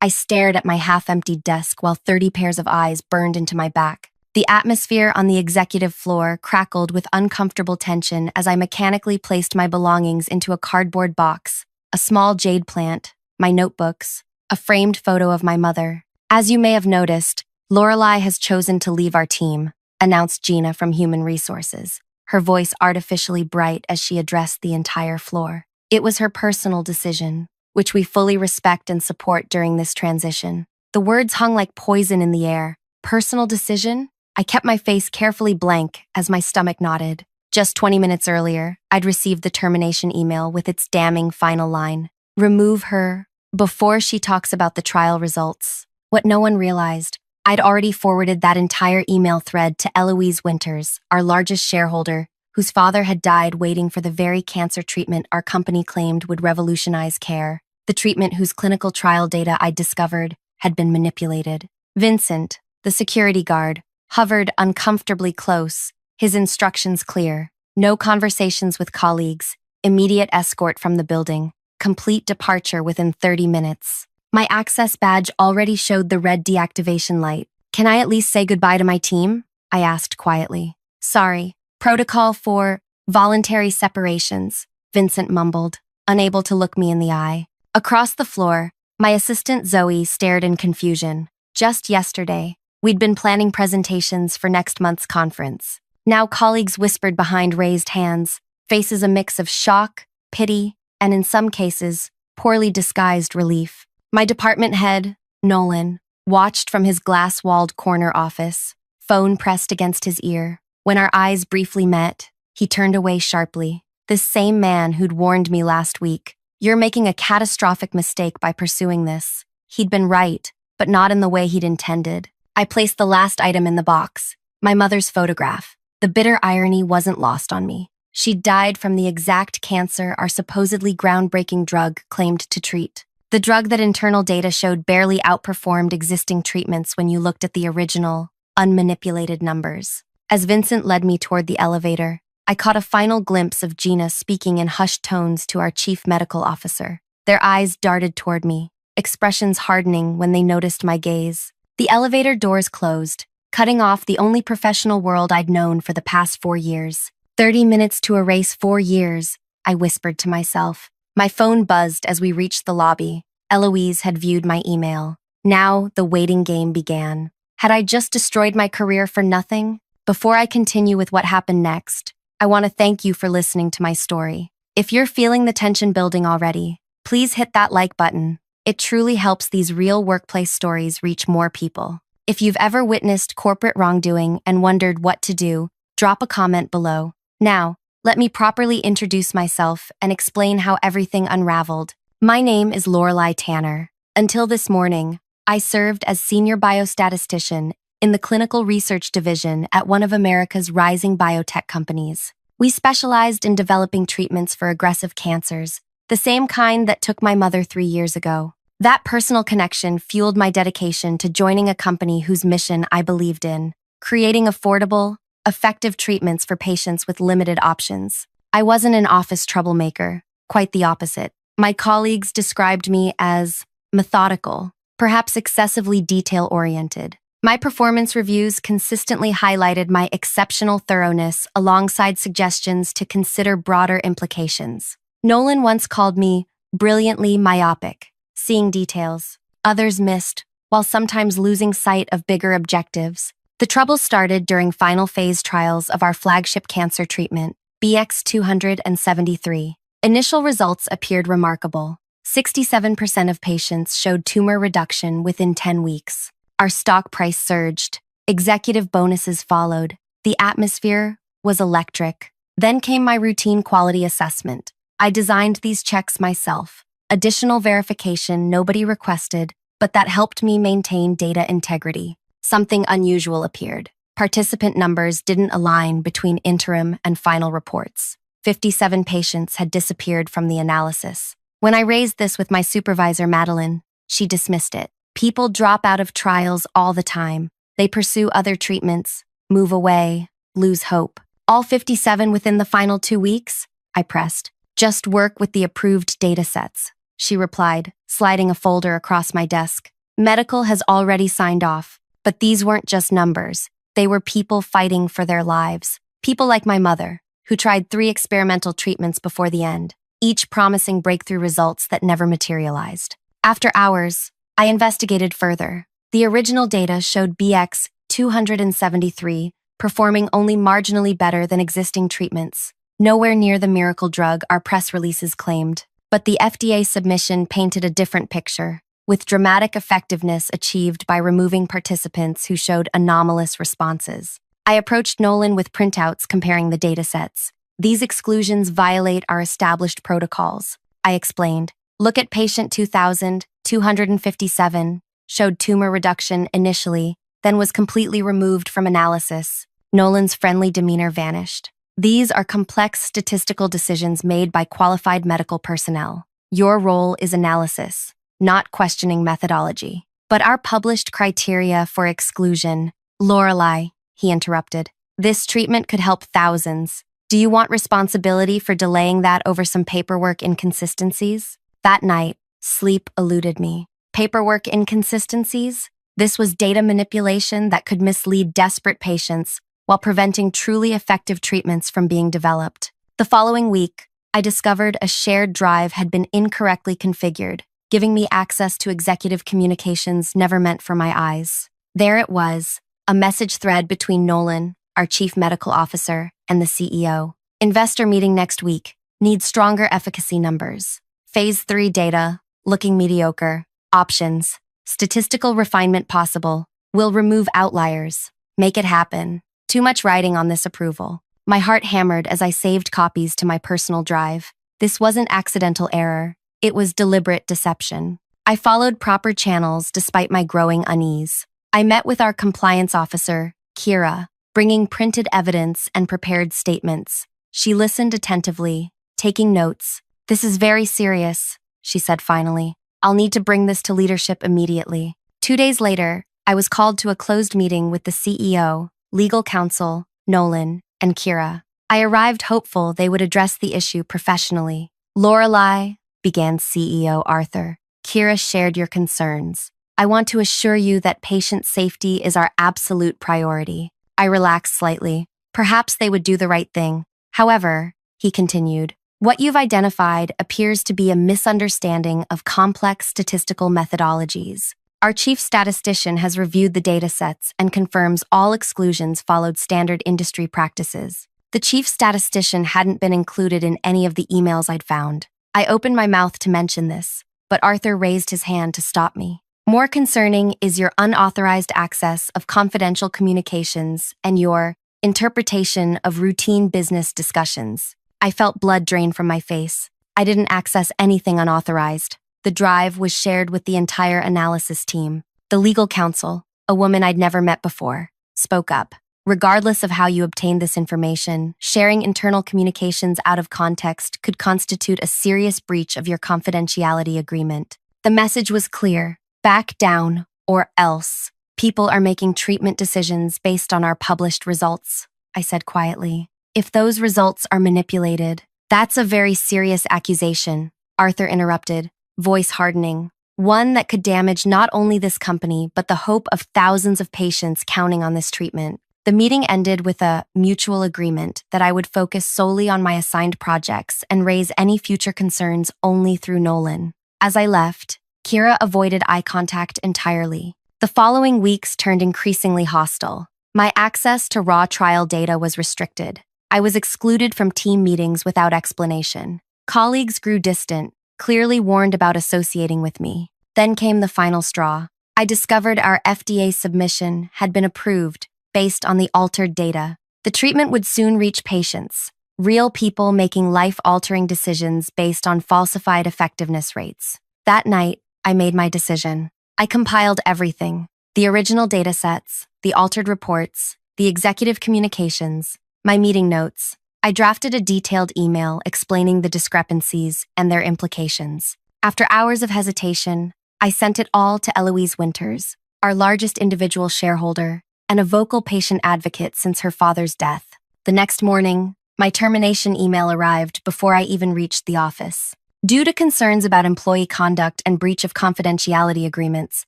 I stared at my half-emptied desk while 30 pairs of eyes burned into my back. The atmosphere on the executive floor crackled with uncomfortable tension as I mechanically placed my belongings into a cardboard box, a small jade plant, my notebooks, a framed photo of my mother. As you may have noticed, Lorelei has chosen to leave our team, announced Gina from Human Resources, her voice artificially bright as she addressed the entire floor. It was her personal decision, which we fully respect and support during this transition. The words hung like poison in the air. Personal decision? I kept my face carefully blank as my stomach knotted. Just 20 minutes earlier, I'd received the termination email with its damning final line. Remove her before she talks about the trial results. What no one realized, I'd already forwarded that entire email thread to Eloise Winters, our largest shareholder, whose father had died waiting for the very cancer treatment our company claimed would revolutionize care. The treatment whose clinical trial data I'd discovered had been manipulated. Vincent, the security guard, hovered uncomfortably close, his instructions clear. No conversations with colleagues, immediate escort from the building, complete departure within 30 minutes. My access badge already showed the red deactivation light. Can I at least say goodbye to my team? I asked quietly. Sorry, protocol for voluntary separations, Vincent mumbled, unable to look me in the eye. Across the floor, my assistant Zoe stared in confusion. Just yesterday, we'd been planning presentations for next month's conference. Now colleagues whispered behind raised hands, faces a mix of shock, pity, and in some cases, poorly disguised relief. My department head, Nolan, watched from his glass-walled corner office, phone pressed against his ear. When our eyes briefly met, he turned away sharply. This same man who'd warned me last week. You're making a catastrophic mistake by pursuing this. He'd been right, but not in the way he'd intended. I placed the last item in the box, my mother's photograph. The bitter irony wasn't lost on me. She'd died from the exact cancer our supposedly groundbreaking drug claimed to treat. The drug that internal data showed barely outperformed existing treatments when you looked at the original, unmanipulated numbers. As Vincent led me toward the elevator, I caught a final glimpse of Gina speaking in hushed tones to our chief medical officer. Their eyes darted toward me, expressions hardening when they noticed my gaze. The elevator doors closed, cutting off the only professional world I'd known for the past 4 years. 30 minutes to erase 4 years, I whispered to myself. My phone buzzed as we reached the lobby. Eloise had viewed my email. Now the waiting game began. Had I just destroyed my career for nothing? Before I continue with what happened next, I want to thank you for listening to my story. If you're feeling the tension building already, please hit that like button. It truly helps these real workplace stories reach more people. If you've ever witnessed corporate wrongdoing and wondered what to do, drop a comment below. Now, let me properly introduce myself and explain how everything unraveled. My name is Lorelei Tanner. Until this morning, I served as senior biostatistician in the clinical research division at one of America's rising biotech companies. We specialized in developing treatments for aggressive cancers, the same kind that took my mother 3 years ago. That personal connection fueled my dedication to joining a company whose mission I believed in, creating affordable, effective treatments for patients with limited options. I wasn't an office troublemaker, quite the opposite. My colleagues described me as methodical, perhaps excessively detail-oriented. My performance reviews consistently highlighted my exceptional thoroughness alongside suggestions to consider broader implications. Nolan once called me brilliantly myopic, seeing details others missed, while sometimes losing sight of bigger objectives. The trouble started during final phase trials of our flagship cancer treatment, BX273. Initial results appeared remarkable. 67% of patients showed tumor reduction within 10 weeks. Our stock price surged. Executive bonuses followed. The atmosphere was electric. Then came my routine quality assessment. I designed these checks myself. Additional verification nobody requested, but that helped me maintain data integrity. Something unusual appeared. Participant numbers didn't align between interim and final reports. 57 patients had disappeared from the analysis. When I raised this with my supervisor, Madeline, she dismissed it. People drop out of trials all the time. They pursue other treatments, move away, lose hope. All 57 within the final 2 weeks? I pressed. Just work with the approved datasets, she replied, sliding a folder across my desk. Medical has already signed off, but these weren't just numbers. They were people fighting for their lives. People like my mother, who tried 3 experimental treatments before the end, each promising breakthrough results that never materialized. After hours, I investigated further. The original data showed BX 273 performing only marginally better than existing treatments, nowhere near the miracle drug our press releases claimed. But the FDA submission painted a different picture, with dramatic effectiveness achieved by removing participants who showed anomalous responses. I approached Nolan with printouts comparing the datasets. These exclusions violate our established protocols, I explained. Look at patient 2257, showed tumor reduction initially, then was completely removed from analysis. Nolan's friendly demeanor vanished. These are complex statistical decisions made by qualified medical personnel. Your role is analysis, not questioning methodology. But our published criteria for exclusion— Lorelei, he interrupted. This treatment could help thousands. Do you want responsibility for delaying that over some paperwork inconsistencies? That night, sleep eluded me. Paperwork inconsistencies? This was data manipulation that could mislead desperate patients while preventing truly effective treatments from being developed. The following week, I discovered a shared drive had been incorrectly configured, giving me access to executive communications never meant for my eyes. There it was, a message thread between Nolan, our chief medical officer, and the CEO. Investor meeting next week. Need stronger efficacy numbers. Phase 3 data, looking mediocre. Options. Statistical refinement possible. Will remove outliers. Make it happen. Too much writing on this approval. My heart hammered as I saved copies to my personal drive. This wasn't accidental error. It was deliberate deception. I followed proper channels despite my growing unease. I met with our compliance officer, Kira, bringing printed evidence and prepared statements. She listened attentively, taking notes. This is very serious, she said finally. I'll need to bring this to leadership immediately. 2 days later, I was called to a closed meeting with the CEO, legal counsel, Nolan, and Kira. I arrived hopeful they would address the issue professionally. Lorelei, began CEO Arthur. Kira shared your concerns. I want to assure you that patient safety is our absolute priority. I relaxed slightly. Perhaps they would do the right thing. However, he continued, what you've identified appears to be a misunderstanding of complex statistical methodologies. Our chief statistician has reviewed the datasets and confirms all exclusions followed standard industry practices. The chief statistician hadn't been included in any of the emails I'd found. I opened my mouth to mention this, but Arthur raised his hand to stop me. More concerning is your unauthorized access of confidential communications and your interpretation of routine business discussions. I felt blood drain from my face. I didn't access anything unauthorized. The drive was shared with the entire analysis team. The legal counsel, a woman I'd never met before, spoke up. Regardless of how you obtained this information, sharing internal communications out of context could constitute a serious breach of your confidentiality agreement. The message was clear. Back down, or else. People are making treatment decisions based on our published results, I said quietly. If those results are manipulated, that's a very serious accusation, Arthur interrupted, voice hardening. One that could damage not only this company, but the hope of thousands of patients counting on this treatment. The meeting ended with a mutual agreement that I would focus solely on my assigned projects and raise any future concerns only through Nolan. As I left, Kira avoided eye contact entirely. The following weeks turned increasingly hostile. My access to raw trial data was restricted. I was excluded from team meetings without explanation. Colleagues grew distant, clearly warned about associating with me. Then came the final straw. I discovered our FDA submission had been approved based on the altered data. The treatment would soon reach patients, real people making life-altering decisions based on falsified effectiveness rates. That night, I made my decision. I compiled everything: the original datasets, the altered reports, the executive communications, my meeting notes. I drafted a detailed email explaining the discrepancies and their implications. After hours of hesitation, I sent it all to Eloise Winters, our largest individual shareholder and a vocal patient advocate since her father's death. The next morning, my termination email arrived before I even reached the office. Due to concerns about employee conduct and breach of confidentiality agreements,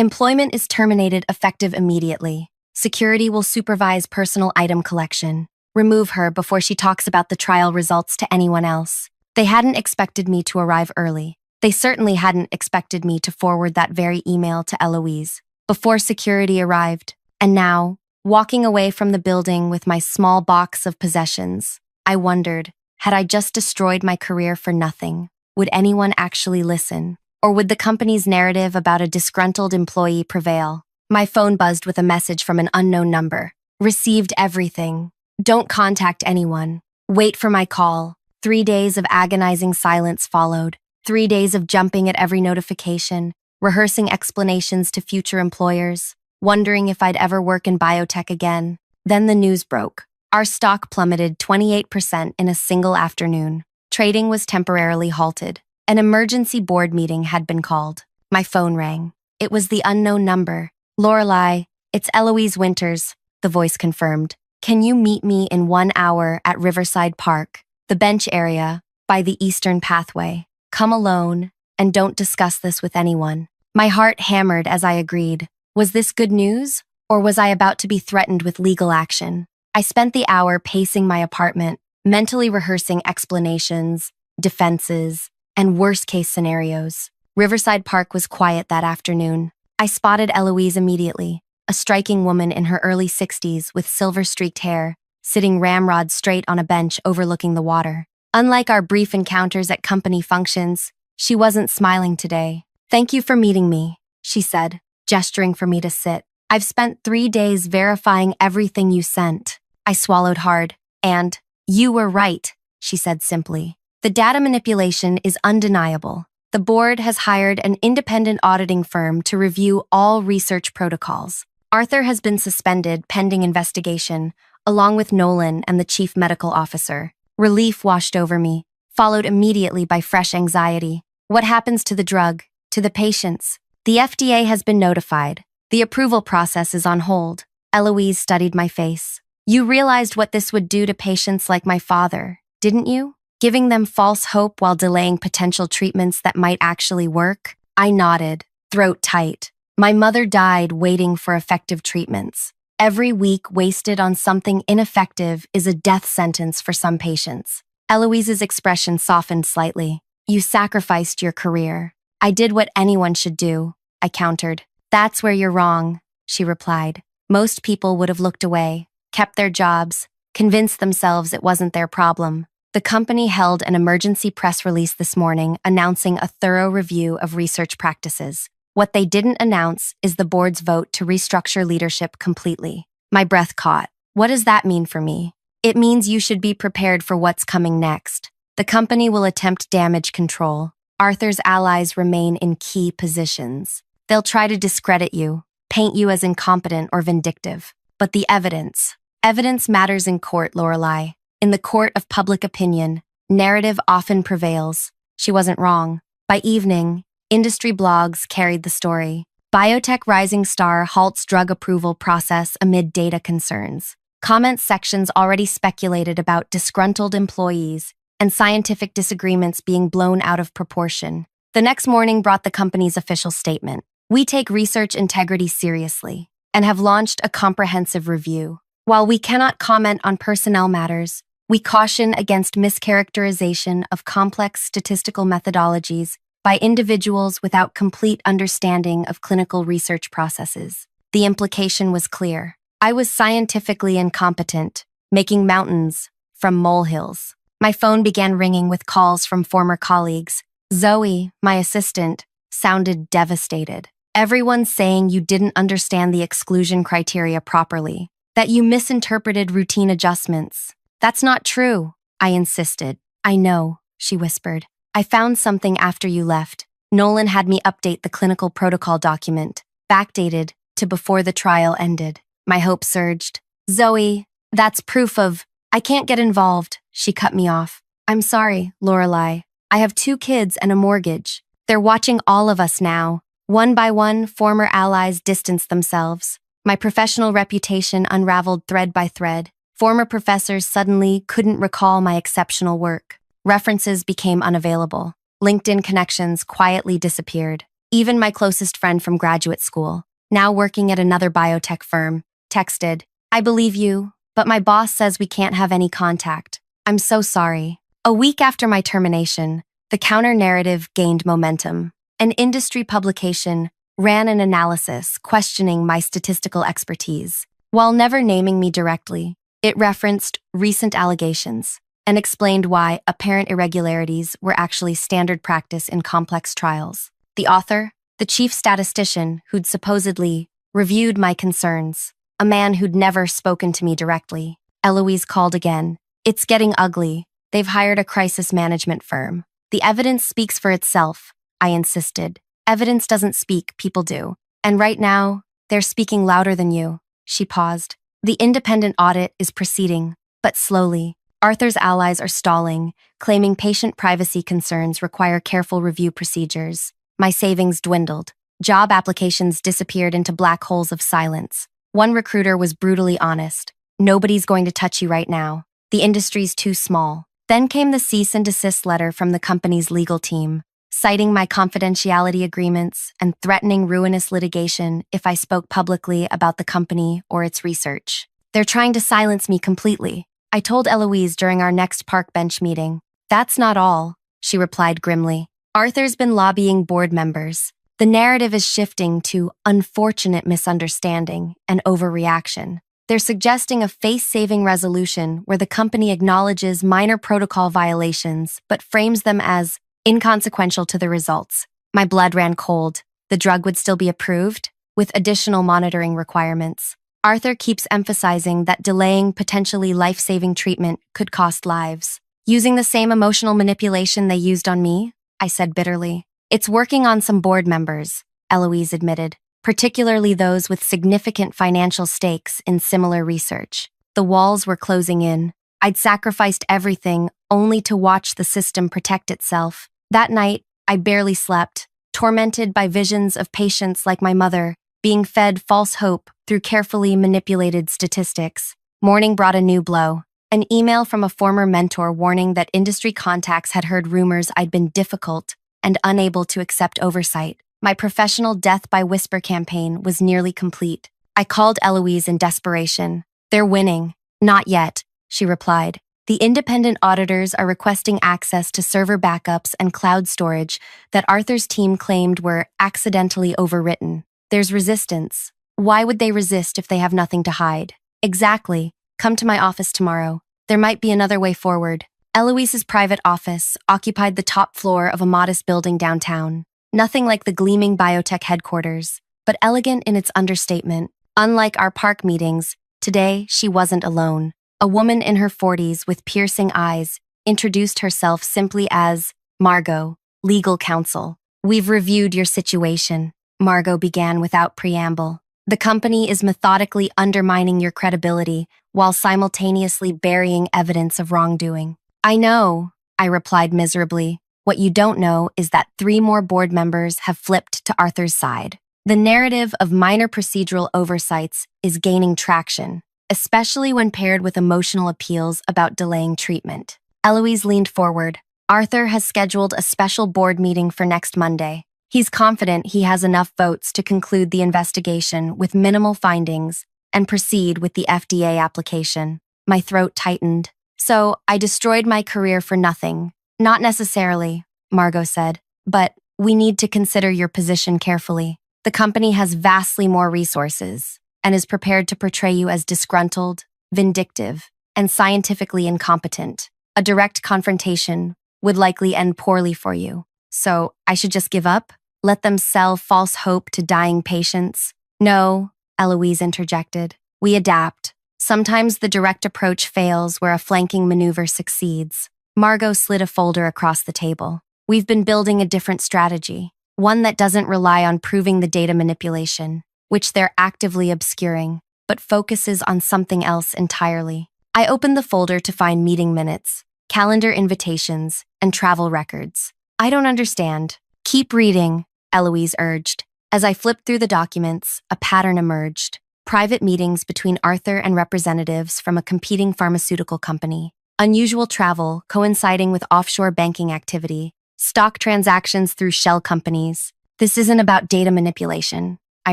Employment is terminated effective immediately. Security will supervise personal item collection. Remove her before she talks about the trial results to anyone else. They hadn't expected me to arrive early. They certainly hadn't expected me to forward that very email to Eloise before security arrived. And now, walking away from the building with my small box of possessions, I wondered, had I just destroyed my career for nothing? Would anyone actually listen? Or would the company's narrative about a disgruntled employee prevail? My phone buzzed with a message from an unknown number. Received everything. Don't contact anyone. Wait for my call. 3 days of agonizing silence followed. 3 days of jumping at every notification, rehearsing explanations to future employers, wondering if I'd ever work in biotech again. Then the news broke. Our stock plummeted 28% in a single afternoon. Trading was temporarily halted. An emergency board meeting had been called. My phone rang. It was the unknown number. "Lorelei, it's Eloise Winters," the voice confirmed. "Can you meet me in 1 hour at Riverside Park, the bench area, by the Eastern Pathway? Come alone, and don't discuss this with anyone." My heart hammered as I agreed. Was this good news, or was I about to be threatened with legal action? I spent the hour pacing my apartment, mentally rehearsing explanations, defenses, and worst-case scenarios. Riverside Park was quiet that afternoon. I spotted Eloise immediately, a striking woman in her early 60s with silver-streaked hair, sitting ramrod straight on a bench overlooking the water. Unlike our brief encounters at company functions, she wasn't smiling today. "Thank you for meeting me," she said, gesturing for me to sit. "I've spent 3 days verifying everything you sent." I swallowed hard, and, "You were right," she said simply. "The data manipulation is undeniable. The board has hired an independent auditing firm to review all research protocols. Arthur has been suspended pending investigation, along with Nolan and the chief medical officer." Relief washed over me, followed immediately by fresh anxiety. What happens to the drug? To the patients? "The FDA has been notified. The approval process is on hold." Eloise studied my face. "You realized what this would do to patients like my father, didn't you? Giving them false hope while delaying potential treatments that might actually work?" I nodded, throat tight. My mother died waiting for effective treatments. Every week wasted on something ineffective is a death sentence for some patients. Eloise's expression softened slightly. "You sacrificed your career." "I did what anyone should do," I countered. "That's where you're wrong," she replied. "Most people would have looked away, kept their jobs, convinced themselves it wasn't their problem." The company held an emergency press release this morning announcing a thorough review of research practices. What they didn't announce is the board's vote to restructure leadership completely. My breath caught. What does that mean for me? It means you should be prepared for what's coming next. The company will attempt damage control. Arthur's allies remain in key positions. They'll try to discredit you, paint you as incompetent or vindictive. But the evidence. Evidence matters in court, Lorelei. In the court of public opinion, narrative often prevails. She wasn't wrong. By evening, industry blogs carried the story. Biotech rising star halts drug approval process amid data concerns. Comment sections already speculated about disgruntled employees and scientific disagreements being blown out of proportion. The next morning brought the company's official statement. "We take research integrity seriously and have launched a comprehensive review. While we cannot comment on personnel matters, we caution against mischaracterization of complex statistical methodologies by individuals without complete understanding of clinical research processes." The implication was clear. I was scientifically incompetent, making mountains from molehills. My phone began ringing with calls from former colleagues. Zoe, my assistant, sounded devastated. "Everyone's saying you didn't understand the exclusion criteria properly, that you misinterpreted routine adjustments." "That's not true," I insisted. "I know," she whispered. "I found something after you left. Nolan had me update the clinical protocol document, backdated to before the trial ended." My hope surged. "Zoe, that's proof of—" "I can't get involved," she cut me off. "I'm sorry, Lorelei. I have 2 kids and a mortgage. They're watching all of us now." One by one, former allies distanced themselves. My professional reputation unraveled thread by thread. Former professors suddenly couldn't recall my exceptional work. References became unavailable. LinkedIn connections quietly disappeared. Even my closest friend from graduate school, now working at another biotech firm, texted, "I believe you, but my boss says we can't have any contact. I'm so sorry." A week after my termination, the counter-narrative gained momentum. An industry publication ran an analysis questioning my statistical expertise. While never naming me directly, it referenced recent allegations and explained why apparent irregularities were actually standard practice in complex trials. The author, the chief statistician who'd supposedly reviewed my concerns, a man who'd never spoken to me directly. Eloise called again. "It's getting ugly. They've hired a crisis management firm." "The evidence speaks for itself," I insisted. "Evidence doesn't speak, people do. And right now, they're speaking louder than you." She paused. "The independent audit is proceeding, but slowly. Arthur's allies are stalling, claiming patient privacy concerns require careful review procedures. My savings dwindled. Job applications disappeared into black holes of silence. One recruiter was brutally honest. "Nobody's going to touch you right now. The industry's too small." Then came the cease and desist letter from the company's legal team, citing my confidentiality agreements and threatening ruinous litigation if I spoke publicly about the company or its research. "They're trying to silence me completely," I told Eloise during our next park bench meeting. "That's not all," she replied grimly. "Arthur's been lobbying board members. The narrative is shifting to unfortunate misunderstanding and overreaction. They're suggesting a face-saving resolution where the company acknowledges minor protocol violations but frames them as inconsequential to the results." My blood ran cold. The drug would still be approved, with additional monitoring requirements. Arthur keeps emphasizing that delaying potentially life-saving treatment could cost lives. "Using the same emotional manipulation they used on me?" I said bitterly. "It's working on some board members," Eloise admitted, "particularly those with significant financial stakes in similar research." The walls were closing in. I'd sacrificed everything only to watch the system protect itself. That night, I barely slept, tormented by visions of patients like my mother being fed false hope through carefully manipulated statistics. Morning brought a new blow. An email from a former mentor warning that industry contacts had heard rumors I'd been difficult and unable to accept oversight. My professional death by whisper campaign was nearly complete. I called Eloise in desperation. "They're winning." "Not yet," she replied. "The independent auditors are requesting access to server backups and cloud storage that Arthur's team claimed were accidentally overwritten. There's resistance. Why would they resist if they have nothing to hide?" "Exactly. Come to my office tomorrow. There might be another way forward." Eloise's private office occupied the top floor of a modest building downtown. Nothing like the gleaming biotech headquarters, but elegant in its understatement. Unlike our park meetings, today she wasn't alone. A woman in her 40s with piercing eyes introduced herself simply as Margot, legal counsel. "We've reviewed your situation," Margot began without preamble. "The company is methodically undermining your credibility while simultaneously burying evidence of wrongdoing." "I know," I replied miserably. "What you don't know is that 3 more board members have flipped to Arthur's side." The narrative of minor procedural oversights is gaining traction, especially when paired with emotional appeals about delaying treatment. Eloise leaned forward. "Arthur has scheduled a special board meeting for next Monday. He's confident he has enough votes to conclude the investigation with minimal findings and proceed with the FDA application." My throat tightened. "So I destroyed my career for nothing." "Not necessarily," Margot said, "but we need to consider your position carefully. The company has vastly more resources and is prepared to portray you as disgruntled, vindictive, and scientifically incompetent. A direct confrontation would likely end poorly for you. So I should just give up? Let them sell false hope to dying patients?" "No," Eloise interjected. "We adapt. Sometimes the direct approach fails where a flanking maneuver succeeds." Margot slid a folder across the table. "We've been building a different strategy, one that doesn't rely on proving the data manipulation, which they're actively obscuring, but focuses on something else entirely." I opened the folder to find meeting minutes, calendar invitations, and travel records. "I don't understand." "Keep reading," Eloise urged. As I flipped through the documents, a pattern emerged. Private meetings between Arthur and representatives from a competing pharmaceutical company. Unusual travel coinciding with offshore banking activity. Stock transactions through shell companies. This isn't about data manipulation, I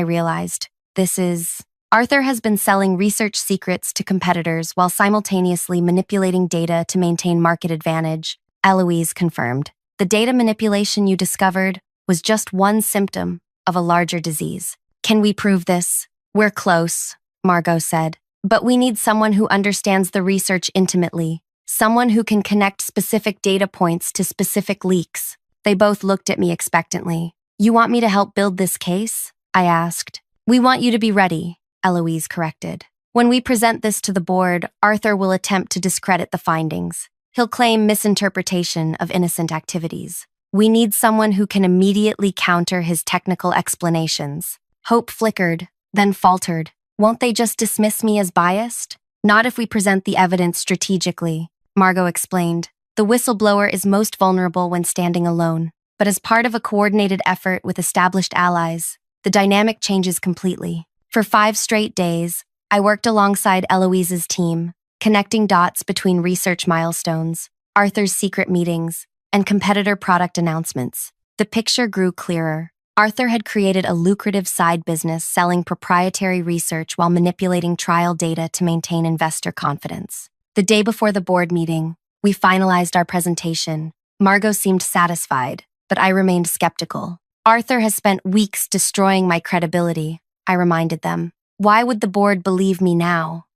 realized. Arthur has been selling research secrets to competitors while simultaneously manipulating data to maintain market advantage, Eloise confirmed. The data manipulation you discovered was just one symptom of a larger disease. Can we prove this? We're close, Margot said. But we need someone who understands the research intimately, someone who can connect specific data points to specific leaks. They both looked at me expectantly. You want me to help build this case? I asked. We want you to be ready, Eloise corrected. When we present this to the board, Arthur will attempt to discredit the findings. He'll claim misinterpretation of innocent activities. We need someone who can immediately counter his technical explanations. Hope flickered, then faltered. Won't they just dismiss me as biased? Not if we present the evidence strategically, Margot explained. The whistleblower is most vulnerable when standing alone, but as part of a coordinated effort with established allies, the dynamic changes completely. For 5 straight days, I worked alongside Eloise's team, connecting dots between research milestones, Arthur's secret meetings, and competitor product announcements. The picture grew clearer. Arthur had created a lucrative side business selling proprietary research while manipulating trial data to maintain investor confidence. The day before the board meeting, we finalized our presentation. Margot seemed satisfied, but I remained skeptical. Arthur has spent weeks destroying my credibility, I reminded them. Why would the board believe me now?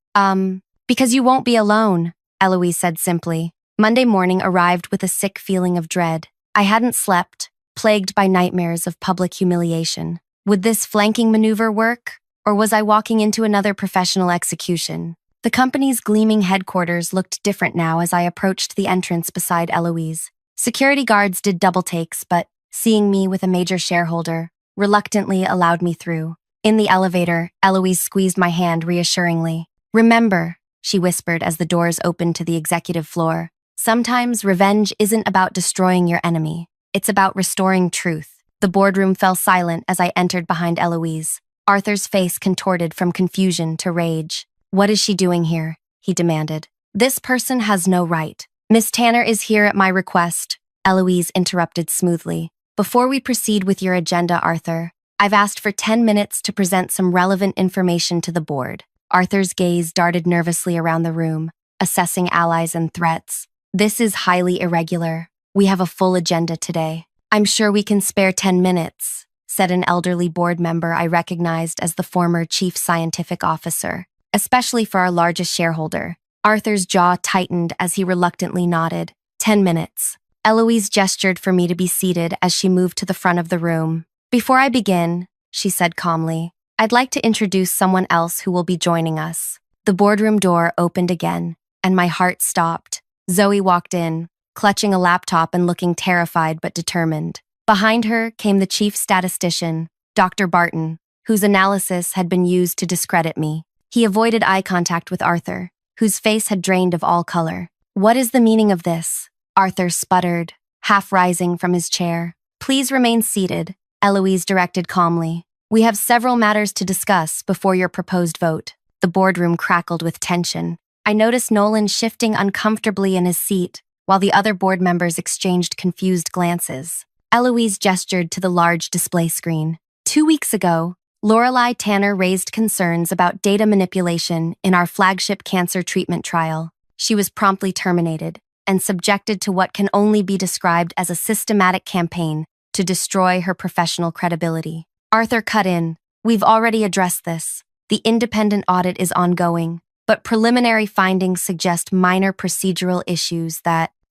Because you won't be alone, Eloise said simply. Monday morning arrived with a sick feeling of dread. I hadn't slept, plagued by nightmares of public humiliation. Would this flanking maneuver work, or was I walking into another professional execution? The company's gleaming headquarters looked different now as I approached the entrance beside Eloise. Security guards did double takes, but, seeing me with a major shareholder, reluctantly allowed me through. In the elevator, Eloise squeezed my hand reassuringly. Remember, she whispered as the doors opened to the executive floor, sometimes revenge isn't about destroying your enemy. It's about restoring truth. The boardroom fell silent as I entered behind Eloise. Arthur's face contorted from confusion to rage. What is she doing here? He demanded. This person has no right. Miss Tanner is here at my request, Eloise interrupted smoothly. Before we proceed with your agenda, Arthur, I've asked for 10 minutes to present some relevant information to the board. Arthur's gaze darted nervously around the room, assessing allies and threats. This is highly irregular. We have a full agenda today. I'm sure we can spare 10 minutes, said an elderly board member I recognized as the former chief scientific officer, especially for our largest shareholder. Arthur's jaw tightened as he reluctantly nodded. 10 minutes. Eloise gestured for me to be seated as she moved to the front of the room. Before I begin, she said calmly, I'd like to introduce someone else who will be joining us. The boardroom door opened again, and my heart stopped. Zoe walked in, clutching a laptop and looking terrified but determined. Behind her came the chief statistician, Dr. Barton, whose analysis had been used to discredit me. He avoided eye contact with Arthur, whose face had drained of all color. What is the meaning of this? Arthur sputtered, half rising from his chair. Please remain seated, Eloise directed calmly. We have several matters to discuss before your proposed vote. The boardroom crackled with tension. I noticed Nolan shifting uncomfortably in his seat, while the other board members exchanged confused glances. Eloise gestured to the large display screen. 2 weeks ago, Lorelei Tanner raised concerns about data manipulation in our flagship cancer treatment trial. She was promptly terminated and subjected to what can only be described as a systematic campaign to destroy her professional credibility. Arthur cut in. We've already addressed this. The independent audit is ongoing, but preliminary findings suggest minor procedural issues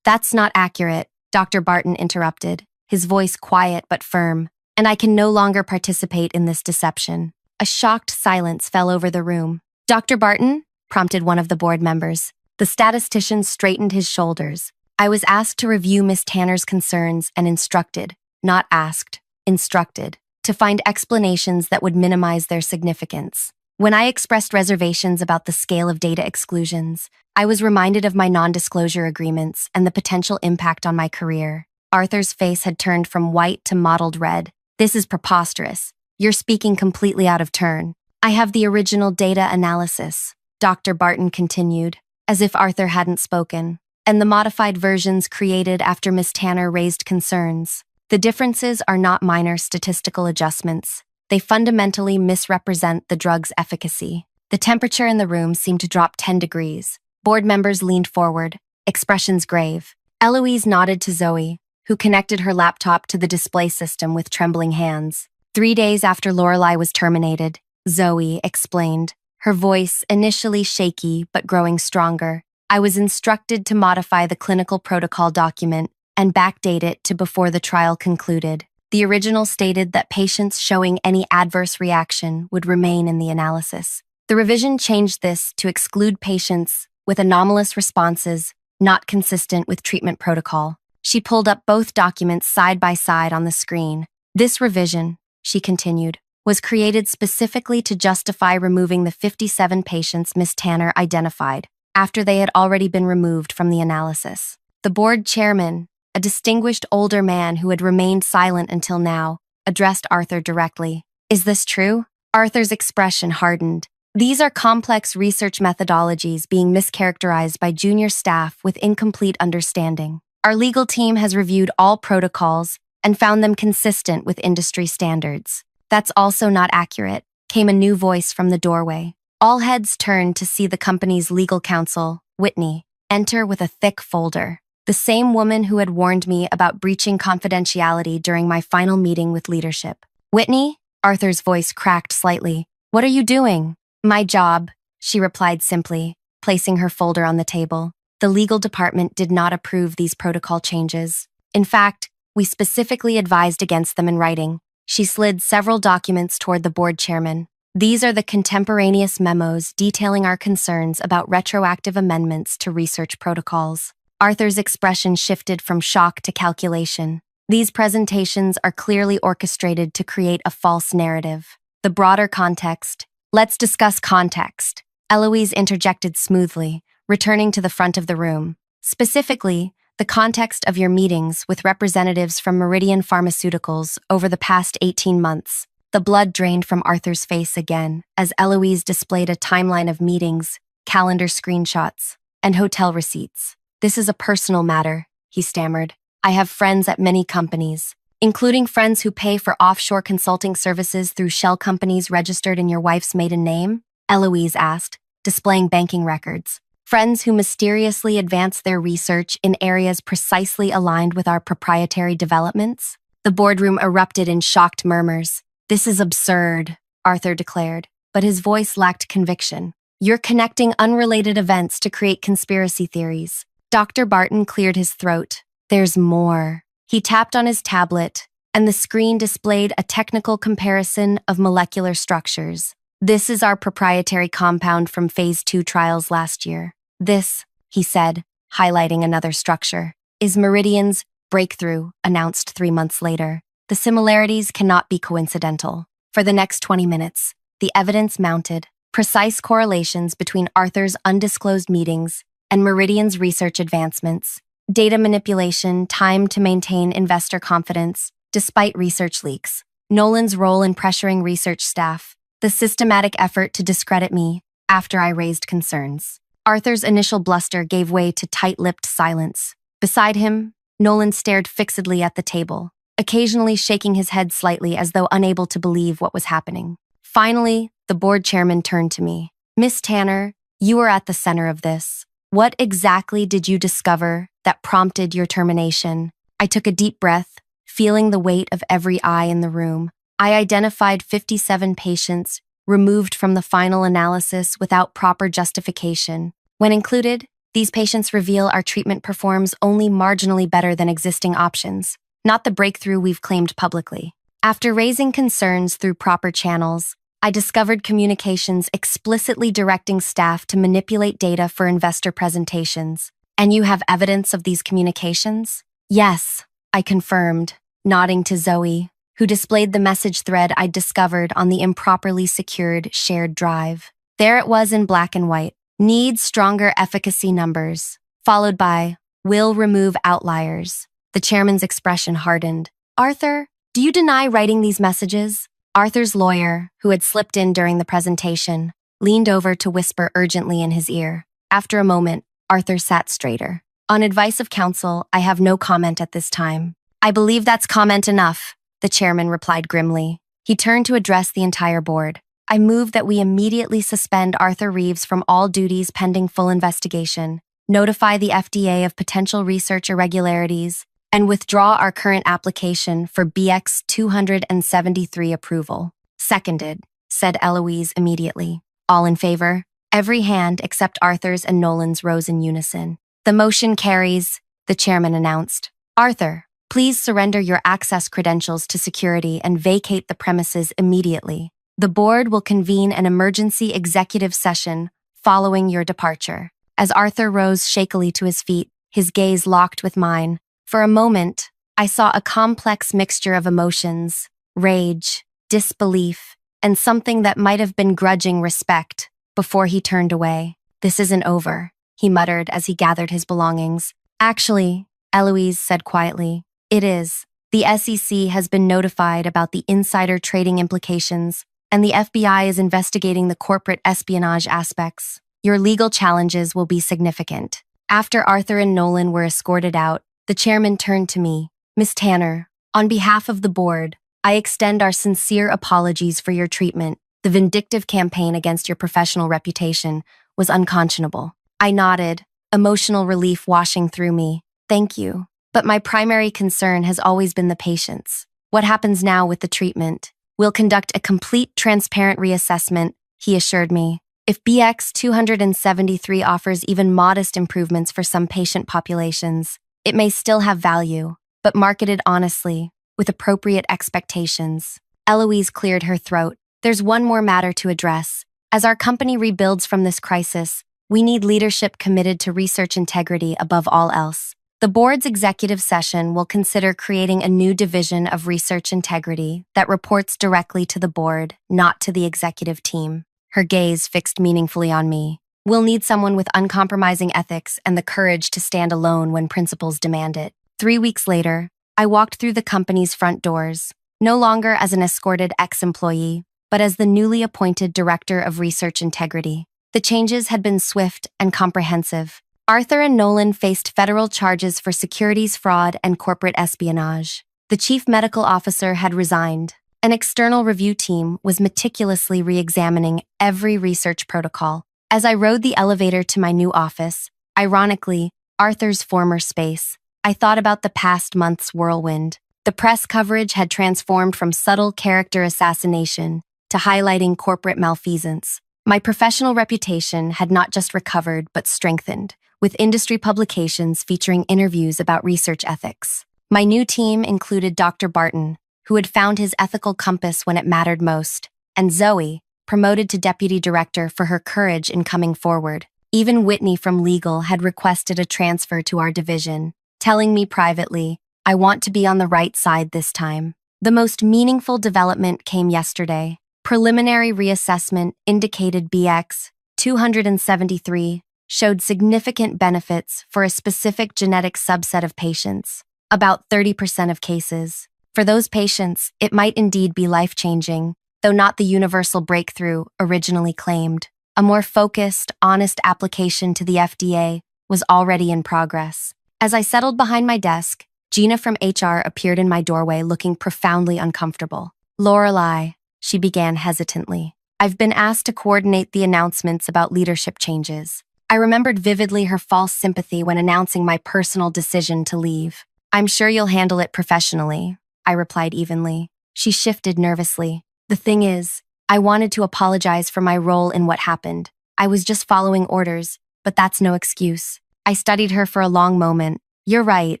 That's not accurate, Dr. Barton interrupted, his voice quiet but firm, and I can no longer participate in this deception. A shocked silence fell over the room. Dr. Barton? Prompted one of the board members. The statistician straightened his shoulders. I was asked to review Miss Tanner's concerns and instructed, not asked, instructed, to find explanations that would minimize their significance. When I expressed reservations about the scale of data exclusions, I was reminded of my non-disclosure agreements and the potential impact on my career. Arthur's face had turned from white to mottled red. This is preposterous. You're speaking completely out of turn. I have the original data analysis, Dr. Barton continued, as if Arthur hadn't spoken, and the modified versions created after Miss Tanner raised concerns. The differences are not minor statistical adjustments. They fundamentally misrepresent the drug's efficacy. The temperature in the room seemed to drop 10 degrees. Board members leaned forward, expressions grave. Eloise nodded to Zoe, who connected her laptop to the display system with trembling hands. 3 days after Lorelei was terminated, Zoe explained, her voice initially shaky but growing stronger. I was instructed to modify the clinical protocol document and backdate it to before the trial concluded. The original stated that patients showing any adverse reaction would remain in the analysis. The revision changed this to exclude patients with anomalous responses not consistent with treatment protocol. She pulled up both documents side by side on the screen. This revision, she continued, was created specifically to justify removing the 57 patients Miss Tanner identified after they had already been removed from the analysis. The board chairman, a distinguished older man who had remained silent until now, addressed Arthur directly. Is this true? Arthur's expression hardened. These are complex research methodologies being mischaracterized by junior staff with incomplete understanding. Our legal team has reviewed all protocols and found them consistent with industry standards. That's also not accurate, came a new voice from the doorway. All heads turned to see the company's legal counsel, Whitney, enter with a thick folder. The same woman who had warned me about breaching confidentiality during my final meeting with leadership. Whitney? Arthur's voice cracked slightly. What are you doing? My job, she replied simply, placing her folder on the table. The legal department did not approve these protocol changes. In fact, we specifically advised against them in writing. She slid several documents toward the board chairman. These are the contemporaneous memos detailing our concerns about retroactive amendments to research protocols. Arthur's expression shifted from shock to calculation. These presentations are clearly orchestrated to create a false narrative. The broader context. Let's discuss context. Eloise interjected smoothly, returning to the front of the room. Specifically, the context of your meetings with representatives from Meridian Pharmaceuticals over the past 18 months. The blood drained from Arthur's face again as Eloise displayed a timeline of meetings, calendar screenshots, and hotel receipts. This is a personal matter, he stammered. I have friends at many companies, including friends who pay for offshore consulting services through shell companies registered in your wife's maiden name? Eloise asked, displaying banking records. Friends who mysteriously advance their research in areas precisely aligned with our proprietary developments? The boardroom erupted in shocked murmurs. This is absurd, Arthur declared, but his voice lacked conviction. You're connecting unrelated events to create conspiracy theories. Dr. Barton cleared his throat. There's more. He tapped on his tablet, and the screen displayed a technical comparison of molecular structures. This is our proprietary compound from Phase 2 trials last year. This, he said, highlighting another structure, is Meridian's breakthrough, announced 3 months later. The similarities cannot be coincidental. For the next 20 minutes, the evidence mounted, precise correlations between Arthur's undisclosed meetings and Meridian's research advancements. Data manipulation, time to maintain investor confidence, despite research leaks. Nolan's role in pressuring research staff. The systematic effort to discredit me after I raised concerns. Arthur's initial bluster gave way to tight-lipped silence. Beside him, Nolan stared fixedly at the table, occasionally shaking his head slightly as though unable to believe what was happening. Finally, the board chairman turned to me. Miss Tanner, you were at the center of this. What exactly did you discover that prompted your termination? I took a deep breath, feeling the weight of every eye in the room. I identified 57 patients removed from the final analysis without proper justification. When included, these patients reveal our treatment performs only marginally better than existing options, not the breakthrough we've claimed publicly. After raising concerns through proper channels, I discovered communications explicitly directing staff to manipulate data for investor presentations. And you have evidence of these communications? Yes, I confirmed, nodding to Zoe, who displayed the message thread I'd discovered on the improperly secured shared drive. There it was in black and white. Needs stronger efficacy numbers, followed by, will remove outliers. The chairman's expression hardened. Arthur, do you deny writing these messages? Arthur's lawyer, who had slipped in during the presentation, leaned over to whisper urgently in his ear. After a moment, Arthur sat straighter. On advice of counsel, I have no comment at this time. I believe that's comment enough, the chairman replied grimly. He turned to address the entire board. I move that we immediately suspend Arthur Reeves from all duties pending full investigation, notify the FDA of potential research irregularities, and withdraw our current application for BX 273 approval. Seconded, said Eloise immediately. All in favor? Every hand except Arthur's and Nolan's rose in unison. The motion carries, the chairman announced. Arthur, please surrender your access credentials to security and vacate the premises immediately. The board will convene an emergency executive session following your departure. As Arthur rose shakily to his feet, his gaze locked with mine, for a moment, I saw a complex mixture of emotions, rage, disbelief, and something that might have been grudging respect before he turned away. This isn't over, he muttered as he gathered his belongings. Actually, Eloise said quietly, it is. The SEC has been notified about the insider trading implications, and the FBI is investigating the corporate espionage aspects. Your legal challenges will be significant. After Arthur and Nolan were escorted out, the chairman turned to me. Miss Tanner, on behalf of the board, I extend our sincere apologies for your treatment. The vindictive campaign against your professional reputation was unconscionable. I nodded, emotional relief washing through me. Thank you. But my primary concern has always been the patients. What happens now with the treatment? We'll conduct a complete, transparent reassessment, he assured me. If BX 273 offers even modest improvements for some patient populations, it may still have value, but marketed honestly, with appropriate expectations. Eloise cleared her throat. There's one more matter to address. As our company rebuilds from this crisis, we need leadership committed to research integrity above all else. The board's executive session will consider creating a new division of research integrity that reports directly to the board, not to the executive team. Her gaze fixed meaningfully on me. We'll need someone with uncompromising ethics and the courage to stand alone when principles demand it. 3 weeks later, I walked through the company's front doors, no longer as an escorted ex-employee, but as the newly appointed Director of Research Integrity. The changes had been swift and comprehensive. Arthur and Nolan faced federal charges for securities fraud and corporate espionage. The chief medical officer had resigned. An external review team was meticulously re-examining every research protocol. As I rode the elevator to my new office, ironically, Arthur's former space, I thought about the past month's whirlwind. The press coverage had transformed from subtle character assassination to highlighting corporate malfeasance. My professional reputation had not just recovered but strengthened, with industry publications featuring interviews about research ethics. My new team included Dr. Barton, who had found his ethical compass when it mattered most, and Zoe, promoted to deputy director for her courage in coming forward. Even Whitney from legal had requested a transfer to our division, telling me privately, I want to be on the right side this time. The most meaningful development came yesterday. Preliminary reassessment indicated BX 273 showed significant benefits for a specific genetic subset of patients, about 30% of cases. For those patients, it might indeed be life-changing, though not the universal breakthrough originally claimed. A more focused, honest application to the FDA was already in progress. As I settled behind my desk, Gina from HR appeared in my doorway looking profoundly uncomfortable. Lorelei, she began hesitantly. I've been asked to coordinate the announcements about leadership changes. I remembered vividly her false sympathy when announcing my personal decision to leave. I'm sure you'll handle it professionally, I replied evenly. She shifted nervously. The thing is, I wanted to apologize for my role in what happened. I was just following orders, but that's no excuse. I studied her for a long moment. You're right,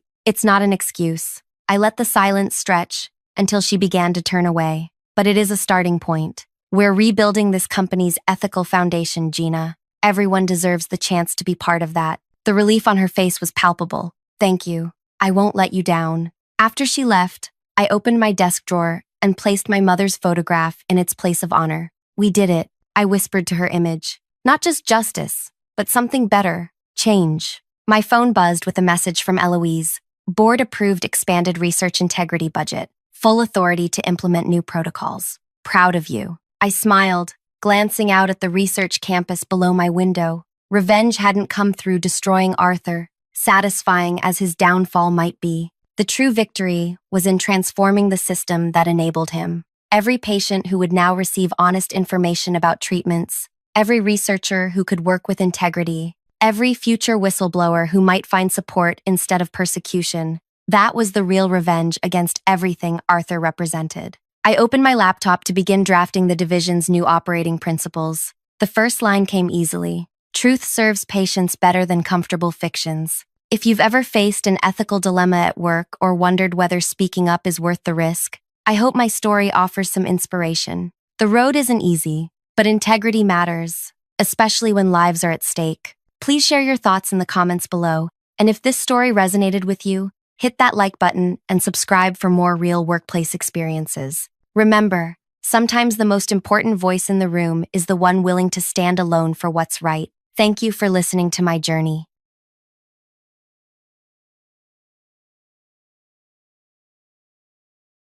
it's not an excuse. I let the silence stretch until she began to turn away. But it is a starting point. We're rebuilding this company's ethical foundation, Gina. Everyone deserves the chance to be part of that. The relief on her face was palpable. Thank you. I won't let you down. After she left, I opened my desk drawer and placed my mother's photograph in its place of honor. We did it, I whispered to her image. Not just justice, but something better. Change. My phone buzzed with a message from Eloise. Board-approved expanded research integrity budget. Full authority to implement new protocols. Proud of you. I smiled, glancing out at the research campus below my window. Revenge hadn't come through destroying Arthur, satisfying as his downfall might be. The true victory was in transforming the system that enabled him. Every patient who would now receive honest information about treatments, every researcher who could work with integrity, every future whistleblower who might find support instead of persecution. That was the real revenge against everything Arthur represented. I opened my laptop to begin drafting the division's new operating principles. The first line came easily. Truth serves patients better than comfortable fictions. If you've ever faced an ethical dilemma at work or wondered whether speaking up is worth the risk, I hope my story offers some inspiration. The road isn't easy, but integrity matters, especially when lives are at stake. Please share your thoughts in the comments below, and if this story resonated with you, hit that like button and subscribe for more real workplace experiences. Remember, sometimes the most important voice in the room is the one willing to stand alone for what's right. Thank you for listening to my journey.